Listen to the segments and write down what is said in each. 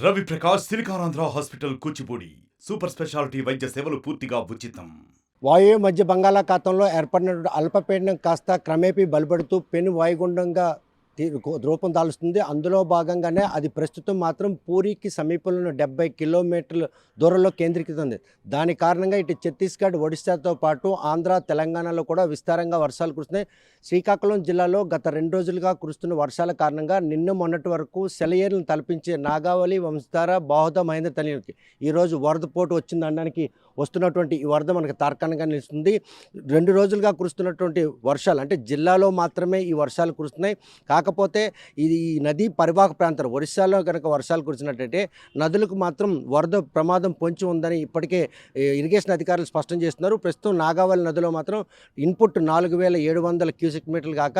Ravi Prakash Siliconandhra hospital Kuchipudi super speciality వైద్య సేవలు పూర్తిగా ఉచితం. వాయువ్య మధ్య బంగాళాఖాతంలో ఏర్పడినటువంటి అల్పపీడనం కాస్త క్రమేపీ బలపడుతూ పెను వాయుగుండంగా రూపం దాలుస్తుంది. అందులో భాగంగానే అది ప్రస్తుతం మాత్రం పూరికి సమీపంలో 70 కిలోమీటర్ల దూరంలో కేంద్రీకృతమైంది. దాని కారణంగా ఇటు ఛత్తీస్గఢ్, ఒడిశాతో పాటు ఆంధ్ర, తెలంగాణలో కూడా విస్తారంగా వర్షాలు కురుస్తున్నాయి. శ్రీకాకుళం జిల్లాలో గత 2 రోజులుగా కురుస్తున్న వర్షాల కారణంగా నిన్న మొన్నటి వరకు సెలయేరులను తలపించే నాగావళి, వంశధార, బాహుద, మహేంద్ర తల్లికి ఈరోజు వరద పోటు వచ్చిందనడానికి వస్తున్నటువంటి ఈ వరద మనకు తార్కాణంగా నిలుస్తుంది. 2 రోజులుగా కురుస్తున్నటువంటి వర్షాలు అంటే జిల్లాలో మాత్రమే ఈ వర్షాలు కురుస్తున్నాయి. కాకపోతే ఇది నదీ పరివాహక ప్రాంతాలు ఒరిస్సాలో కనుక వర్షాలు కురిసినట్టయితే నదులకు మాత్రం వరద ప్రమాదం పొంచి ఉందని ఇప్పటికే ఇరిగేషన్ అధికారులు స్పష్టం చేస్తున్నారు. ప్రస్తుతం నాగావళి నదిలో మాత్రం ఇన్పుట్ 4700 క్యూసెక్ మీటర్లు కాక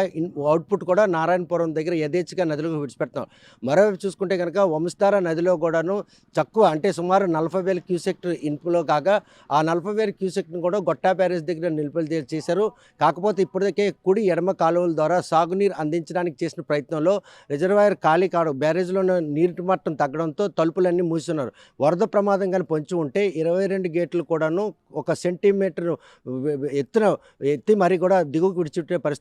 అవుట్పుట్ కూడా నారాయణపురం దగ్గర యథేచ్ఛగా నదులకు విడిచిపెడుతున్నారు. మరోవైపు చూసుకుంటే కనుక వంశధార నదిలో కూడాను తక్కువ అంటే సుమారు 40,000 క్యూసెక్ ఇన్పులో కాక ఆ 40,000 క్యూసెక్ను కూడా గొట్టా బ్యారేజ్ దగ్గర నిలుపుదల చేశారు. కాకపోతే ఇప్పటికే కుడి ఎడమ కాలువల ద్వారా సాగునీరు అందించడానికి చేసిన ప్రయత్నంలో రిజర్వాయర్ ఖాళీ కావడం, బ్యారేజ్లో నీటి మట్టం తగ్గడంతో తలుపులన్నీ మూస్తున్నారు. వరద ప్రమాదం కానీ పొంచి ఉంటే 22 గేట్లు కూడాను 1 సెంటీమీటర్ ఎత్తి మరీ కూడా దిగువకు విడిచిపెట్టే పరిస్థితి.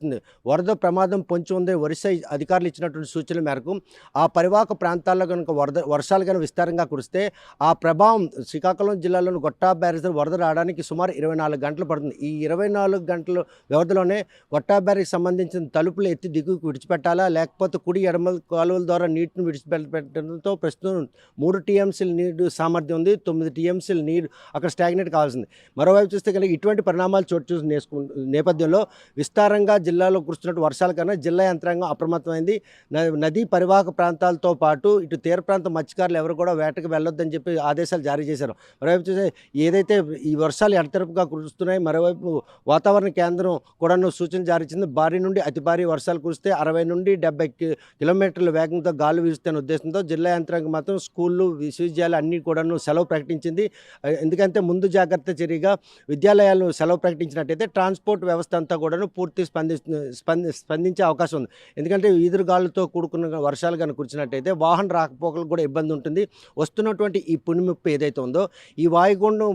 వరద ప్రమాదం పొంచి ఉంది. ఒరిస్సా అధికారులు ఇచ్చినటువంటి సూచనల మేరకు ఆ పరివాహక ప్రాంతాల్లో కనుక వర్షాలు కానీ విస్తారంగా కురిస్తే ఆ ప్రభావం శ్రీకాకుళం జిల్లాలోని గొట్టా బ్యారేజ్ వరద రావడానికి సుమారు 24 గంటలు పడుతుంది. ఈ 24 గంటల వ్యవధిలోనే గొట్టా బ్యారేజ్కి సంబంధించిన తలుపులు ఎత్తి దిగువకు విడిచిపెట్టాలా, లేకపోతే కుడి ఎడమ కాలువల ద్వారా నీటిని విడిచిపెట్టడంతో ప్రస్తుతం 3 టీఎంసీల నీరు సామర్థ్యం ఉంది. 9 టీఎంసీల నీరు అక్కడ స్టాగ్నేట్ కావాల్సింది. మరోవైపు చూస్తే కనుక ఇటువంటి పరిణామాలు చోటు చూసిన నేపథ్యంలో విస్తారంగా జిల్లాలో కురుస్తున్నట్టు వర్షాల కన్నా జిల్లా యంత్రాంగం అప్రమత్తమైంది. నదీ పరివాహక ప్రాంతాలతో పాటు ఇటు తీర ప్రాంత మత్స్యకారులు ఎవరు కూడా వేటకు వెళ్ళొద్దని చెప్పి ఆదేశాలు జారీ చేశారు. మరోవైపు చూస్తే ఏదైతే ఈ వర్షాలు ఎడతెరపుగా కురుస్తున్నాయి, మరోవైపు వాతావరణ కేంద్రం కూడా సూచన జారీ చేసింది. భారీ నుండి అతి భారీ వర్షాలు కురిస్తే 60 నుండి 70 కిలోమీటర్ల వేగంతో గాలు వీస్తున్న ఉద్దేశంతో జిల్లా యంత్రాంగం మాత్రం స్కూళ్ళు, విశ్వవిద్యాలయాలు అన్నీ కూడాను సెలవు ప్రకటించింది. ఎందుకంటే ముందు జాగ్రత్త చర్యగా విద్యాలయాలను సెలవు ప్రకటించినట్టయితే ట్రాన్స్పోర్ట్ వ్యవస్థ అంతా కూడాను పూర్తి స్పందించే అవకాశం ఉంది. ఎందుకంటే ఈదురుగాలులతో కూడుకున్న వర్షాలు కనుక కురిచినట్టయితే వాహన రాకపోకలకు కూడా ఇబ్బంది ఉంటుంది. వస్తున్నటువంటి ఈ పునిముప్పు ఏదైతే ఉందో ఈ వాయుగుండం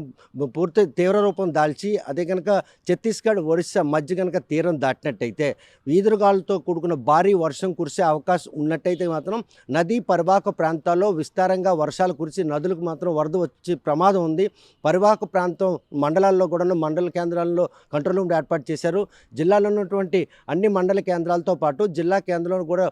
పూర్తి తీవ్ర రూపం దాల్చి అదే కనుక ఛత్తీస్గఢ్, ఒరిస్సా మధ్య కనుక తీరం దాటినట్టయితే ఈదురుగాలులతో కూడుకున్న భారీ వర్షం కురిసే అవకాశం ఉన్నట్టయితే మాత్రం నదీ పరివాహక ప్రాంతాల్లో విస్తారంగా వర్షాలు కురిసి నదులకు మాత్రం వరద వచ్చే ప్రమాదం ఉంది. పరివాహక ప్రాంతం మండలాల్లో కూడా మండల కేంద్రాల్లో కంట్రోల్ రూమ్ ఏర్పాటు చేశారు. జిల్లాలో ఉన్నటువంటి అన్ని మండల కేంద్రాలతో పాటు జిల్లా కేంద్రంలో కూడా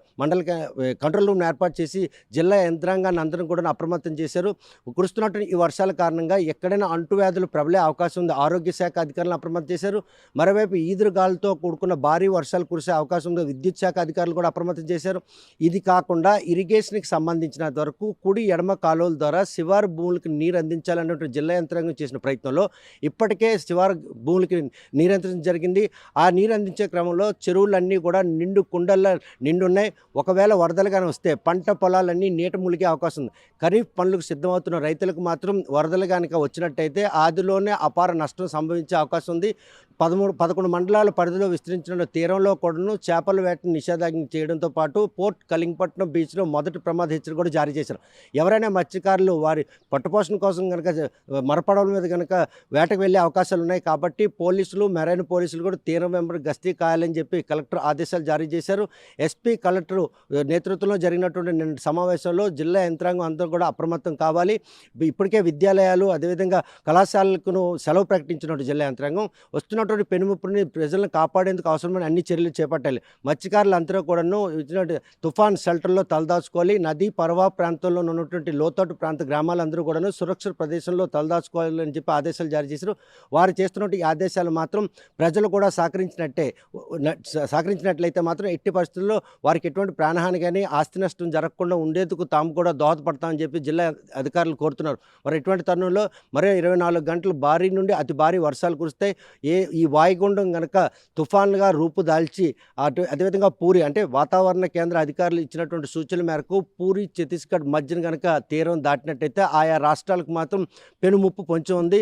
కంట్రోల్ రూమ్ ఏర్పాటు చేసి జిల్లా యంత్రాంగాన్ని అందరం కూడా అప్రమత్తం చేశారు. కురుస్తున్నటువంటి ఈ వర్షాల కారణంగా ఎక్కడైనా అంటువ్యాధులు ప్రబలే అవకాశం ఉంది. ఆరోగ్య శాఖ అధికారులను అప్రమత్తం చేశారు. మరోవైపు ఈదురుగాలులతో కూడుకున్న భారీ వర్షాలు కురిసే అవకాశం ఉంది. విద్యుత్ శాఖ అధికారులు కూడా అప్రమత్తం చేశారు. ఇది కాకుండా ఇరిగేషన్కి సంబంధించినంత వరకు కుడి ఎడమ కాలువల ద్వారా శివారు భూములకు నీరు అందించాలన్నటువంటి జిల్లా యంత్రాంగం చేసిన ప్రయత్నంలో ఇప్పటికే శివారు భూములకి నీరు అందించడం జరిగింది. ఆ నీరు అందించే క్రమంలో చెరువులన్నీ కూడా నిండు కుండల్లో నిండున్నాయి. ఒకవేళ వరదలు కానీ వస్తే పంట పొలాలన్నీ నీట మునిగే అవకాశం ఉంది. ఖరీఫ్ పనులకు సిద్ధమవుతున్న రైతులకు మాత్రం వరదలు కనుక వచ్చినట్టయితే ఆదిలోనే అపార నష్టం సంభవించే అవకాశం ఉంది. 11 మండలాల పరిధిలో విస్తరించిన తీరంలో కూడాను చేపల వేటను నిషేధాజ్ఞ చేయడంతో పాటు పోర్ట్ కలింగపట్నం బీచ్లో మొదటి ప్రమాద హెచ్చరిక కూడా జారీ చేశారు. ఎవరైనా మత్స్యకారులు వారి పట్టుపోషణ కోసం కనుక మరపడవల మీద కనుక వేటకు వెళ్ళే అవకాశాలు ఉన్నాయి. కాబట్టి పోలీసులు, మెరైన్ పోలీసులు కూడా తీరం వెంబడి గస్తీ కాయాలని చెప్పి కలెక్టర్ ఆదేశాలు జారీ చేశారు. ఎస్పీ, కలెక్టర్ నేతృత్వంలో జరిగినటువంటి సమావేశంలో జిల్లా యంత్రాంగం అంతా కూడా అప్రమత్తం కావాలి. ఇప్పటికే విద్యాలయాలు అదేవిధంగా కళాశాలలకు సెలవు ప్రకటించినట్టు జిల్లా యంత్రాంగం వస్తున్నటువంటి పెనుముప్పుని ప్రజలను కాపాడేందుకు అవసరమైన అన్ని చర్యలు చేపట్టాలి. మత్స్యకారులందరూ కూడాను తుఫాన్ షెల్టర్లో తలదాచుకోవాలి. నదీ పరివాహక ప్రాంతంలో ఉన్నటువంటి లోతట్టు ప్రాంత గ్రామాలందరూ కూడాను సురక్షిత ప్రదేశంలో తలదాచుకోవాలని చెప్పి ఆదేశాలు జారీ చేశారు. వారు చేస్తున్నటువంటి ఈ ఆదేశాలు మాత్రం ప్రజలు కూడా సహకరించినట్లయితే మాత్రం ఎట్టి పరిస్థితుల్లో వారికి ఎటువంటి ప్రాణహాని కానీ ఆస్తి నష్టం జరగకుండా ఉండేందుకు తాము కూడా దోహదపడతామని చెప్పి జిల్లా అధికారులు కోరుతున్నారు. మరి ఇటువంటి తరుణంలో మరో 24 గంటలు భారీ నుండి అతి భారీ వర్షాలు కురిస్తాయి. ఈ వాయుగుండం గనక తుఫాన్లుగా రూపుదాల్చి అదేవిధంగా పూరి అంటే వాతావరణ కేంద్ర అధికారులు ఇచ్చినటువంటి సూచనల మేరకు పూరి ఛత్తీస్గఢ్ మధ్యన గనక తీరం దాటినట్టయితే ఆయా రాష్ట్రాలకు మాత్రం పెనుముప్పు పొంచి ఉంది.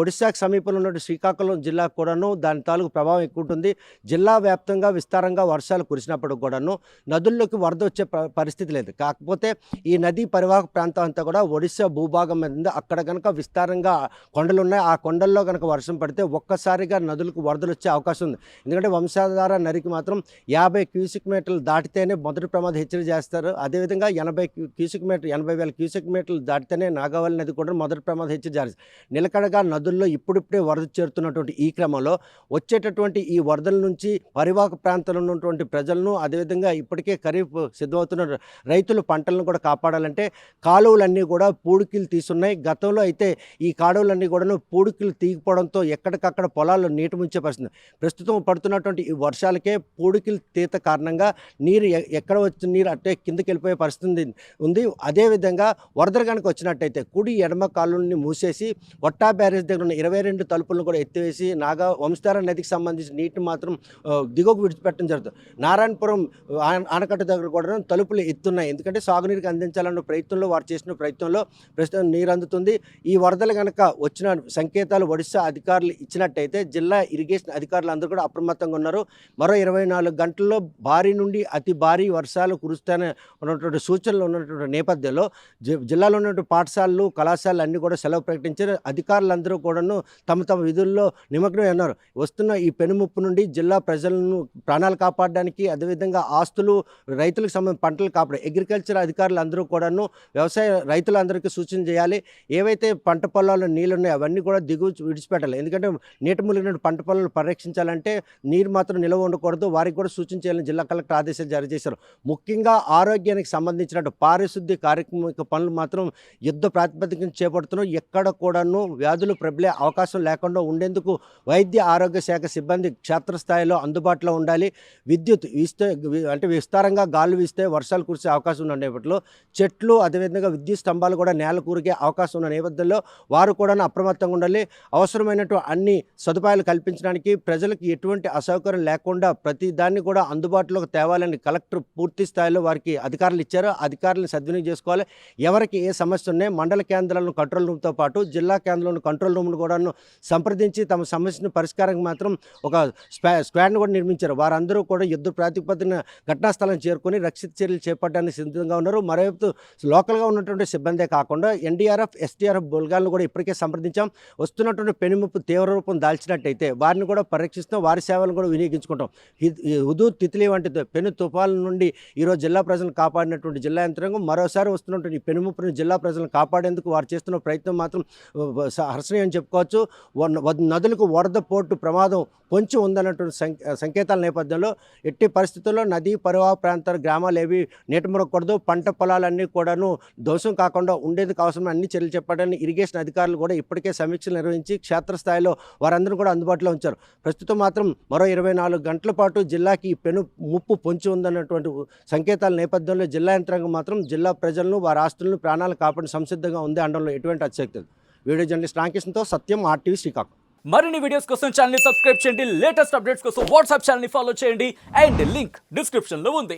ఒడిశాకు సమీపంలో ఉన్న శ్రీకాకుళం జిల్లా కూడాను దాని తాలూకు ప్రభావం ఎక్కువ ఉంటుంది. జిల్లా వ్యాప్తంగా విస్తారంగా వర్షాలు కురిసినప్పుడు కూడాను నదుల్లోకి వరద వచ్చే పరిస్థితి లేదు. కాకపోతే ఈ నదీ పరివాహక ప్రాంతం అంతా కూడా ఒడిశా భూభాగం మీద ఉంది. అక్కడ కనుక విస్తారంగా కొండలు ఉన్నాయి. ఆ కొండల్లో కనుక వర్షం పడితే ఒక్కసారిగా నదులకు వరదలు వచ్చే అవకాశం ఉంది. ఎందుకంటే వంశాధార నదికి మాత్రం 50 క్యూసెక్ మీటర్లు దాటితేనే మొదటి ప్రమాద హెచ్చరిక చేస్తారు. అదేవిధంగా 80,000 క్యూసెక్ మీటర్లు దాటితేనే నాగావళి నది కూడా మొదటి ప్రమాద హెచ్చరిక జారీ. నిలకడగా నదుల్లో ఇప్పుడిప్పుడే వరద చేరుతున్నటువంటి ఈ క్రమంలో వచ్చేటటువంటి ఈ వరదల నుంచి పరివాహక ప్రాంతంలో ఉన్నటువంటి ప్రజలను అదేవిధంగా ఇప్పటికే ఖరీఫ్ సిద్ధమవుతున్న రైతులు పంటలను కూడా కాపాడాలంటే కాలువలన్నీ కూడా పూడికలు తీసున్నాయి. గతంలో అయితే ఈ కాలువలన్నీ కూడా పూడికలు తీగిపోవడంతో ఎక్కడికక్కడ పొలాల్లో నీటి ముంచే పరిస్థితి. ప్రస్తుతం పడుతున్నటువంటి ఈ వర్షాలకే పూడికలు తీత కారణంగా నీరు ఎక్కడ వచ్చిన నీరు అట్టే కిందకి వెళ్ళిపోయే పరిస్థితి ఉంది. అదేవిధంగా వరదలు కనుక వచ్చినట్టయితే కుడి ఎడమ కాలువని మూసేసి వట్టా బ్యారేజ్ దగ్గర ఉన్న 22 తలుపులను కూడా ఎత్తివేసి వంశధార నదికి సంబంధించిన నీటిని మాత్రం దిగువకు విడిచిపెట్టడం జరుగుతుంది. నారాయణపురం ఆనకట్ట దగ్గర కూడా తలుపులు ఎత్తున్నాయి. ఎందుకంటే సాగునీరుకి అందించాలన్న ప్రయత్నంలో వారు చేసిన ప్రయత్నంలో ప్రస్తుతం నీరు అందుతుంది. ఈ వరదలు కనుక వచ్చిన సంకేతాలు ఒడిశా అధికారులు ఇచ్చినట్టయితే జిల్లా ఇరిగేషన్ అధికారులు అందరూ కూడా అప్రమత్తంగా ఉన్నారు. మరో 24 గంటల్లో భారీ నుండి అతి భారీ వర్షాలు కురుస్తాయని ఉన్నటువంటి సూచనలు ఉన్నటువంటి నేపథ్యంలో జిల్లాలో ఉన్నటువంటి పాఠశాలలు కళాశాలలు అన్నీ కూడా సెలవు ప్రకటించారు. అధికారులందరూ కూడాను తమ తమ విధుల్లో నిమగ్నమై ఉన్నారు. వస్తున్న ఈ పెనుముప్పు నుండి జిల్లా ప్రజలను ప్రాణాలు కాపాడడానికి అదేవిధంగా ఆస్తులు రైతులకు సంబంధించిన పంటలు కాపాడు అగ్రికల్చర్ అధికారులు అందరూ కూడాను వ్యవసాయ రైతులందరికీ సూచన చేయాలి. ఏవైతే పంట పొలాల్లో నీళ్ళు ఉన్నాయో అవన్నీ కూడా దిగువ విడిచిపెట్టాలి. ఎందుకంటే నీటి మునిగిన పంట పొలాలను పరిరక్షించాలంటే నీరు మాత్రం నిల్వ ఉండకూడదు. వారికి కూడా సూచన చేయాలని జిల్లా కలెక్టర్ ఆదేశాలు జారీ చేశారు. ముఖ్యంగా ఆరోగ్యానికి సంబంధించినట్టు పారిశుద్ధ్య కార్యక్రమిక పనులు మాత్రం యుద్ధ ప్రాతిపదికన చేపడుతున్నాం. ఎక్కడ కూడాను వ్యాధులు ప్రబలే అవకాశం లేకుండా ఉండేందుకు వైద్య ఆరోగ్య శాఖ సిబ్బంది క్షేత్రస్థాయిలో అందుబాటులో ఉండాలి. విద్యుత్ విస్తారంగా గాలు వీస్తే వర్షాలు కురిసే అవకాశం ఉన్న నేపథ్యంలో చెట్లు అదేవిధంగా విద్యుత్ స్తంభాలు కూడా నేల కూరిగే అవకాశం ఉన్న నేపథ్యంలో వారు కూడా అప్రమత్తంగా ఉండాలి. అవసరమైనటువంటి అన్ని సదుపాయాలు కల్పించడానికి ప్రజలకు ఎటువంటి అసౌకర్యం లేకుండా ప్రతి దాన్ని కూడా అందుబాటులోకి తేవాలని కలెక్టర్ పూర్తి స్థాయిలో వారికి అధికారులు ఇచ్చారు. అధికారులను సద్వినియోగం చేసుకోవాలి. ఎవరికి ఏ సమస్య ఉన్నాయి మండల కేంద్రాలను కంట్రోల్ రూమ్తో పాటు జిల్లా కేంద్రంలో కంట్రోల్ రూమ్ను కూడా సంప్రదించి తమ సమస్యను పరిష్కారానికి మాత్రం ఒక స్క్వాడ్ను కూడా నిర్మించారు. వారందరూ కూడా యుద్ధ ప్రాతిపదికన ఘటనా స్థలం చేరుకొని రక్షిత చర్యలు చేపట్టడానికి సిద్ధంగా ఉన్నారు. మరోవైపు లోకల్గా ఉన్నటువంటి సిబ్బందే కాకుండా ఎన్డీఆర్ఎఫ్ ఎస్డీఆర్ఎఫ్ బృందాలను కూడా ఇప్పటికే సంప్రదించాం. వస్తున్నటువంటి పెనుముప్పు తీవ్ర రూపం దాల్చినట్టయితే వారిని కూడా పరీక్షిస్తాం. వారి సేవలను కూడా వినియోగించుకుంటాం. హుదూద్ తిత్లీ వంటి పెను తుఫాన్ల నుండి ఈరోజు జిల్లా ప్రజలను కాపాడినటువంటి జిల్లా యంత్రాంగం మరోసారి వస్తున్నటువంటి ఈ పెనుముప్పుని జిల్లా ప్రజలను కాపాడేందుకు వారు చేస్తున్న ప్రయత్నం మాత్రం హర్షణీయం అని చెప్పుకోవచ్చు. నదులకు వరద పోటు ప్రమాదం పొంచి ఉందన్నటువంటి సంకేతాల నేపథ్యంలో ఎట్టి పరిస్థితుల్లో నదీ పరివాహ ప్రాంతాల గ్రామాలు ఏవి నీట మునగకూడదు. పంట పొలాలన్నీ కూడాను ధ్వంసం కాకుండా ఉండేందుకు అవసరమైన అన్ని చర్యలు చెప్పాలని ఇరిగేషన్ అధికారులు కూడా ఇప్పటికే సమీక్షలు నిర్వహించి క్షేత్రస్థాయిలో వారందరూ కూడా అందుబాటులో ఉంచారు. ప్రస్తుతం మాత్రం మరో 24 గంటల పాటు జిల్లాకి పెను ముప్పు పొంచి ఉందన్నటువంటి సంకేతాల నేపథ్యంలో జిల్లా యంత్రాంగం మాత్రం జిల్లా ప్రజలను వారి ఆస్తులను ప్రాణాలు కాపాడి సంసిద్ధంగా ఉంది అనడంలో ఎటువంటి అతిశక్తి లేదు. వీడియో జర్నలిస్ట్ రామకృష్ణతో సత్యం, RTV శ్రీకాకుళం. మరిన్ని వీడియోస్ కోసం ఛానల్ ని సబ్స్క్రైబ్ చేయండి. లేటెస్ట్ అప్డేట్స్ కోసం వాట్సాప్ ఛానల్ ని ఫాలో చేయండి. అండ్ లింక్ డిస్క్రిప్షన్ లో ఉంది.